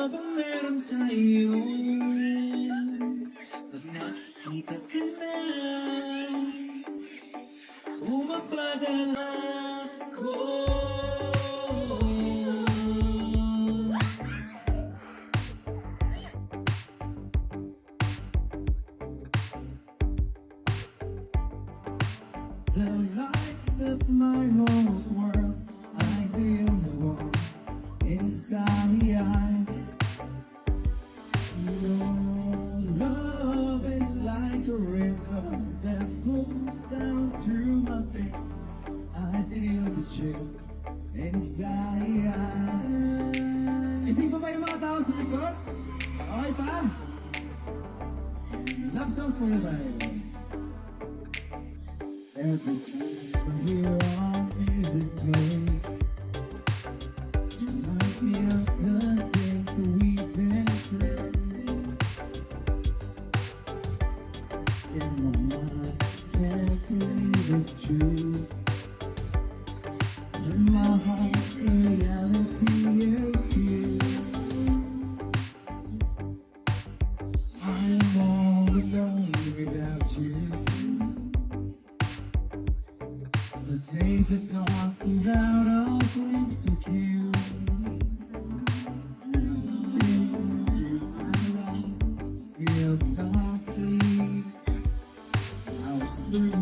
bang meron sa'yo? Pag nakita ka na, umapagal ako. The lights of my whole world, I feel the warmth inside the eye. Your love is like a river that flows down through my veins. I feel the chill inside the eye. Isipan pa yung mga tao sa likod? Okay pa? Love songs muna tayo. Every time I hear our music play, reminds me of the things that we've been through. In my mind, can't believe it's true. In my heart, reality is you. I'm all alone without you. The days are dark without a glimpse of you. Into my life, feel darkly. I was through the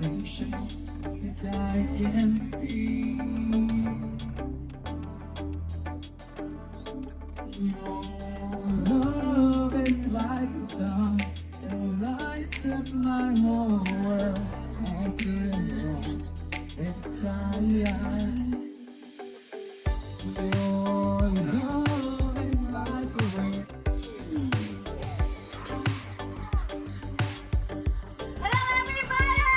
emotions that I can see. Your love is like the sun that lights up my whole world. I couldn't wrong inside the eyes. Your love is like a river. Hello, everybody!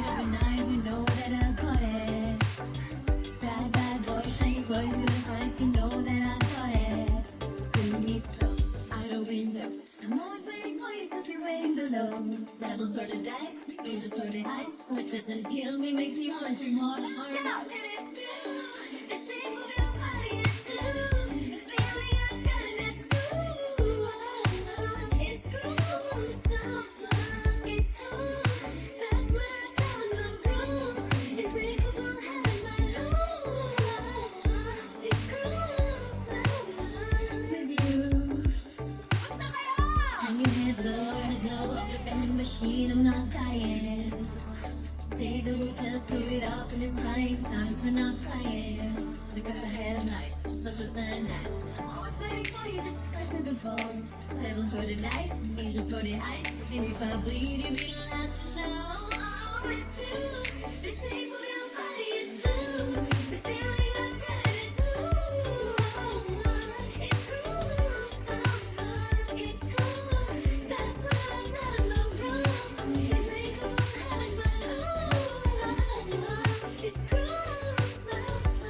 Every night we know that I got it. Bad, bad boy, shiny toys with the price, you know that I got it. Please close, out the window. I'm always waiting for you to be waiting below. Devils throw the dice, angels throw the ice. What doesn't kill me makes me want you more. And it's you, the shape of your body is blue. The feeling I've got and it's true. It's cool, sometimes it's cool. That's where I found my groove. Unbreakable heaven, I know. It's cool, sometimes with you. And you hear the glow and the glow of the vending machine, I'm not dying. Say that we'll just screw it up in these trying times, we're not trying. Look at the headlights, such a night. I'm always waiting for you just to press the phone. Devils for the dice, angels for the ice. And if I bleed, you be the last to know. Oh, it's you, the shape of your body is blue. The feeling I've got is true. It's cool, sometimes it's cool. That's why I got no rules. Unbreakable heaven, I know. It's cool, sometimes.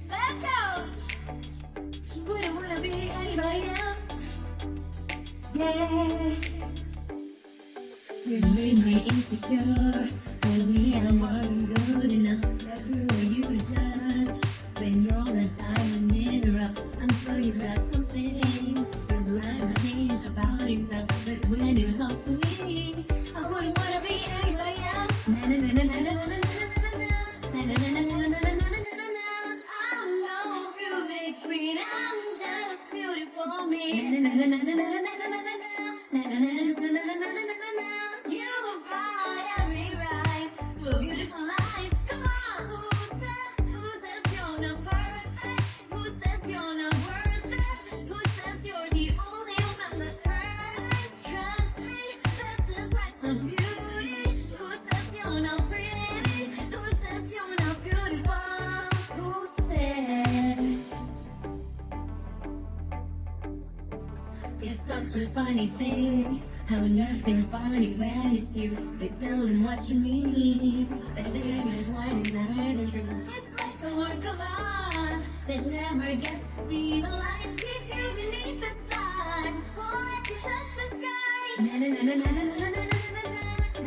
Let's go! Wouldn't wanna be anybody else. Yeah. You made me insecure. Tell me I wasn't good enough. That girl you judge. When you're a diamond in the rough, I'm sure you got something. Good lives change about yourself, but when it comes to me, I wouldn't wanna be anybody else. Na na na na na na na na na na na na na na na. I'm no beauty queen, I'm just beautiful me. Na na na na na na na na na na. Na na na na na na na na na. You've got every right to a beautiful life. Come on. funny thing. How nothing's funny when it's you. They tell them what you mean. But they're not what is not true. It's like a work of art that never gets to see the light. Keep you beneath the sun. Won't let you touch the sky. Na na na na na na na na na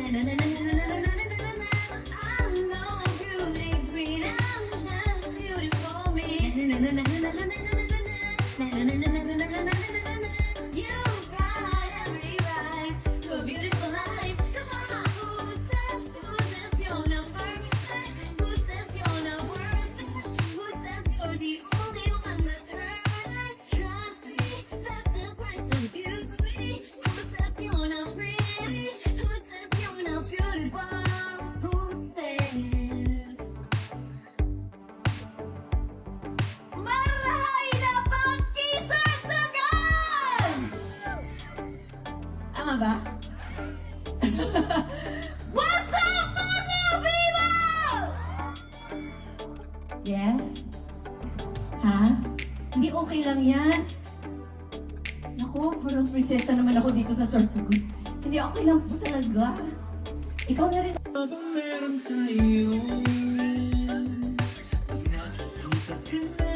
na na na na na na na na na. I'm no beauty queen. I'm just beautiful me. Na na na na na na na na na. You've got every right to a beautiful life. Come on, who says you're not perfect? Who says you're not worth it? Who says you're the only one that's right? Trust me, that's the price of beauty. Who says you're not pretty? Who says you're not beautiful? Who says? Maray na pagkisorsogan! Tama ba? What's up, mga people? Yes? Ha? Hindi okay lang yan. Naku, parang prinsesa naman ako dito sa Sorsogon. Hindi okay lang po talaga. Ikaw na rin. Ano bang meron sa'yo? Pag nakikita ka na,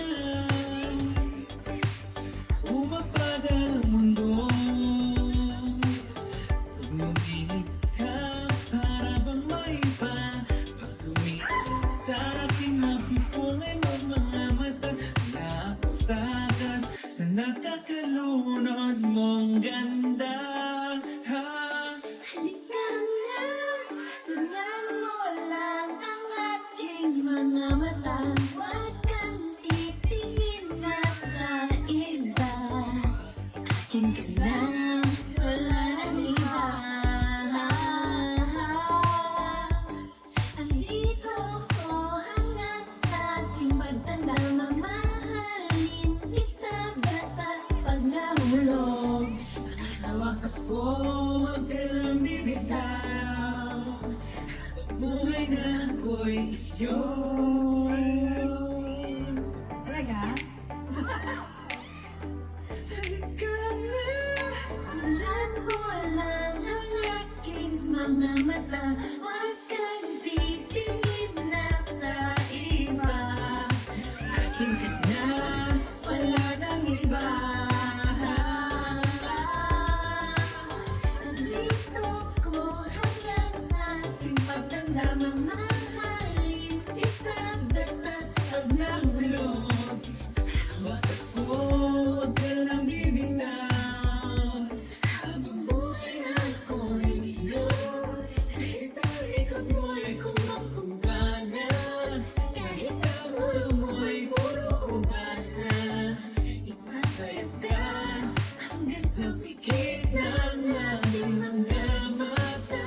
umapagal ang mundo. Pag lumihit ka, para bang may iba? Pag tumingin sa aking mapipungay ng mga mata, wala akong takas sa nakakalunod mong ganda. Ha? Halika na, tingnan mo lang ang aking mga mata. Huwag kang titingin na sa iba. Akin ka na, wala nang iba. Andito ko hanggang sa aking pagtanda. Mamahalin kita basta pag nahulog. Hawak ako, huwag ka lang bibitaw. Buhay na ako'y iyon. Talaga? Halika na. Tingnan mo lang ang aking mga mata. Huwag kang titingin na sa iba. Akin ka na, wala nang iba. Andito ko hanggang sa aking pagtanda. Mamahalin kita basta pag nahulog. Hawak ako, huwag ka lang bibitaw. Habang buhay na ako'y iyon. Kahit ang likod mo'y kumangkumpanan, kahit ang ulo mo'y puro ugat na, isasayas ka hanggang sa pikit ng aming mga mata.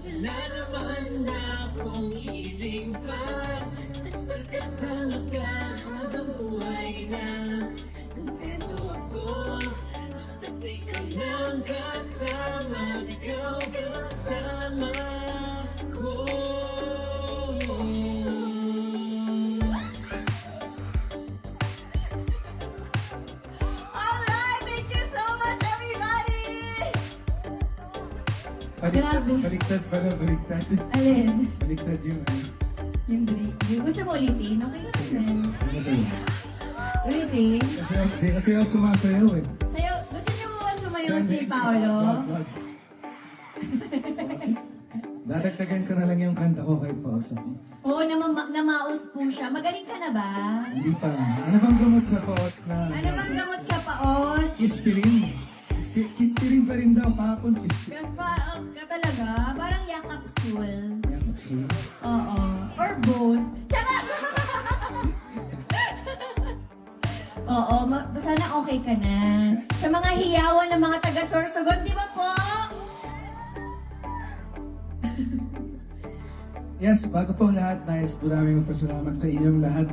Wala naman na akong hiling pa, basta kasama ka habang buhay na. Kumpleto ako, basta't ikaw lang kasama, ikaw kasama ko. Alright, thank you so much, everybody! Baliktad, Grabe. baliktad pala, baliktad. Alin? Baliktad yung ano. Yung break. Gusto mo ulitin? Okay lang din. Ano ba yun? Ulitin? Kasi ako sumasayaw eh. Sa'yo, gusto niyo mo ba sumayaw si Paolo? Wag. Dadagdagan ko na lang yung kanta ko kahit pausa ko. Oo, namaos po siya. Magaling ka na ba? Hindi pa. Ano bang gamot sa paos na? Ano bang gamot sa paos? Kispirin. Kispirin pa rin daw. Kahapon, kispirin. Gas pa ka talaga? Parang yakapsul. Yakapsul. Oo. Or bone. Tsaka! Oo, sana okay ka na. Sa mga hiyawan ng mga taga-Sorsogon, di ba po? Yes, bago po ang lahat, nais po namin magpasalamat sa inyong lahat.